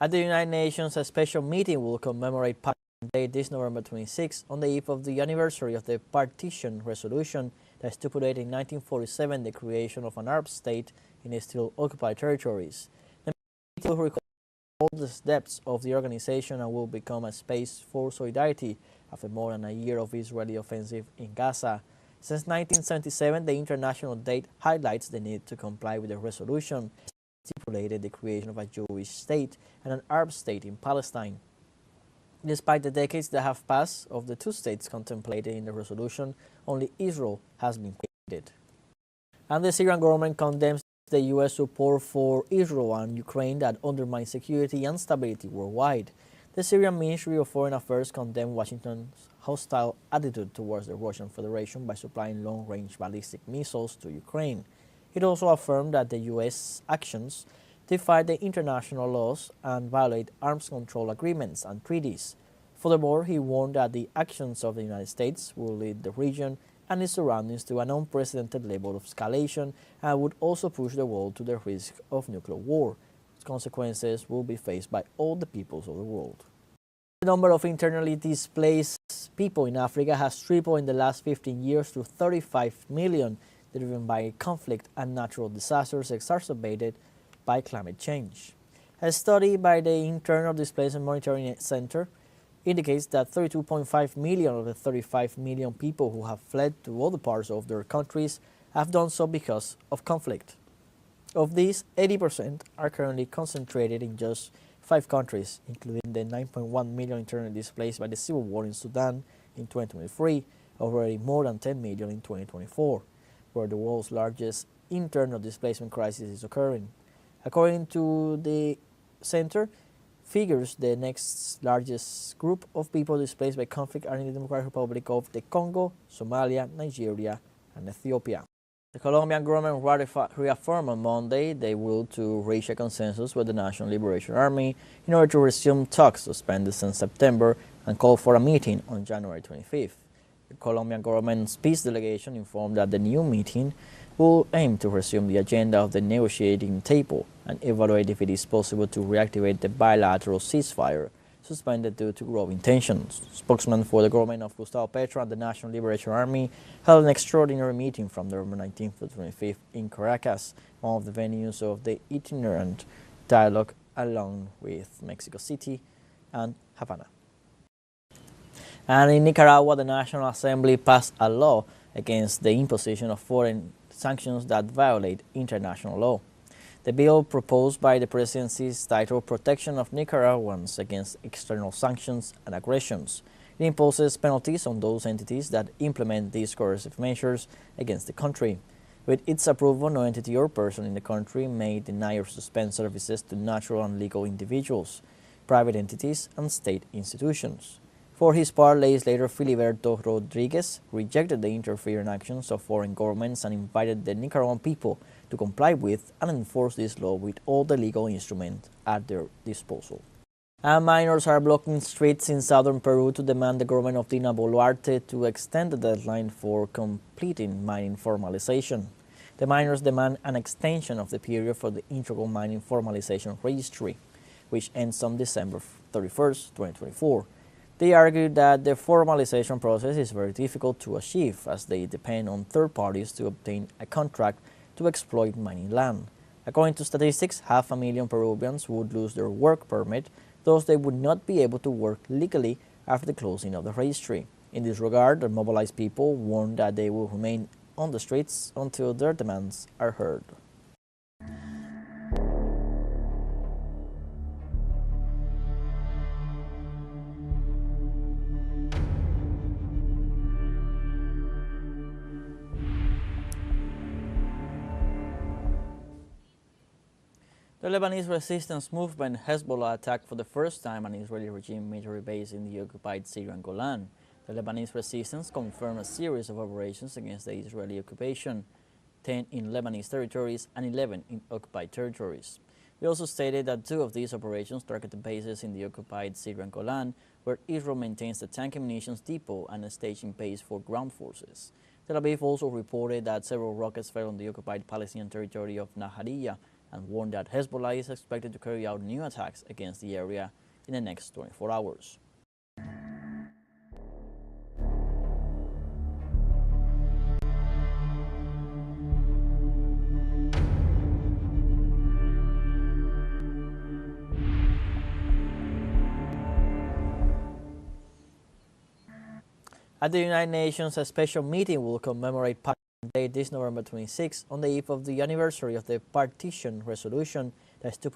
At the United Nations, a special meeting will commemorate Partition Day this November 26 on the eve of the anniversary of the Partition Resolution that stipulated in 1947 the creation of an Arab state in the still occupied territories. The meeting will recall all the steps of the organization and will become a space for solidarity after more than a year of Israeli offensive in Gaza. Since 1977, the international date highlights the need to comply with the resolution stipulated the creation of a Jewish state and an Arab state in Palestine. Despite the decades that have passed of the two states contemplated in the resolution, only Israel has been created. And the Syrian government condemns the U.S. support for Israel and Ukraine that undermines security and stability worldwide. The Syrian Ministry of Foreign Affairs condemned Washington's hostile attitude towards the Russian Federation by supplying long-range ballistic missiles to Ukraine. It also affirmed that the U.S. actions defy the international laws and violate arms control agreements and treaties. Furthermore, he warned that the actions of the United States will lead the region and its surroundings to an unprecedented level of escalation and would also push the world to the risk of nuclear war. Its consequences will be faced by all the peoples of the world. The number of internally displaced people in Africa has tripled in the last 15 years to 35 million, driven by conflict and natural disasters exacerbated by climate change. A study by the Internal Displacement Monitoring Center indicates that 32.5 million of the 35 million people who have fled to other parts of their countries have done so because of conflict. Of these, 80% are currently concentrated in just 5 countries, including the 9.1 million internally displaced by the civil war in Sudan in 2023, already more than 10 million in 2024. Where the world's largest internal displacement crisis is occurring. According to the center, figures the next largest group of people displaced by conflict are in the Democratic Republic of the Congo, Somalia, Nigeria, and Ethiopia. The Colombian government reaffirmed on Monday they will to reach a consensus with the National Liberation Army in order to resume talks suspended since September and call for a meeting on January 25th. The Colombian government's peace delegation informed that the new meeting will aim to resume the agenda of the negotiating table and evaluate if it is possible to reactivate the bilateral ceasefire suspended due to growing tensions. Spokesman for the government of Gustavo Petro and the National Liberation Army held an extraordinary meeting from November 19th to 25th in Caracas, one of the venues of the itinerant dialogue along with Mexico City and Havana. And in Nicaragua, the National Assembly passed a law against the imposition of foreign sanctions that violate international law. The bill proposed by the presidency is titled Protection of Nicaraguans Against External Sanctions and Aggressions. It imposes penalties on those entities that implement these coercive measures against the country. With its approval, no entity or person in the country may deny or suspend services to natural and legal individuals, private entities, and state institutions. For his part, legislator Filiberto Rodriguez rejected the interfering actions of foreign governments and invited the Nicaraguan people to comply with and enforce this law with all the legal instruments at their disposal. And miners are blocking streets in southern Peru to demand the government of Dina Boluarte to extend the deadline for completing mining formalization. The miners demand an extension of the period for the integral mining formalization registry, which ends on December 31st, 2024. They argued that the formalization process is very difficult to achieve as they depend on third parties to obtain a contract to exploit mining land. According to statistics, 500,000 Peruvians would lose their work permit, thus they would not be able to work legally after the closing of the registry. In this regard, the mobilized people warned that they will remain on the streets until their demands are heard. The Lebanese resistance movement Hezbollah attacked for the first time an Israeli regime military base in the occupied Syrian Golan. The Lebanese resistance confirmed a series of operations against the Israeli occupation, 10 in Lebanese territories and 11 in occupied territories. It also stated that 2 of these operations targeted bases in the occupied Syrian Golan, where Israel maintains the tank and munitions depot and a staging base for ground forces. Tel Aviv also reported that several rockets fell on the occupied Palestinian territory of Nahariya and warned that Hezbollah is expected to carry out new attacks against the area in the next 24 hours. At the United Nations, a special meeting will commemorate Pakistan Day this November 26 on the eve of the anniversary of the partition resolution that stipulated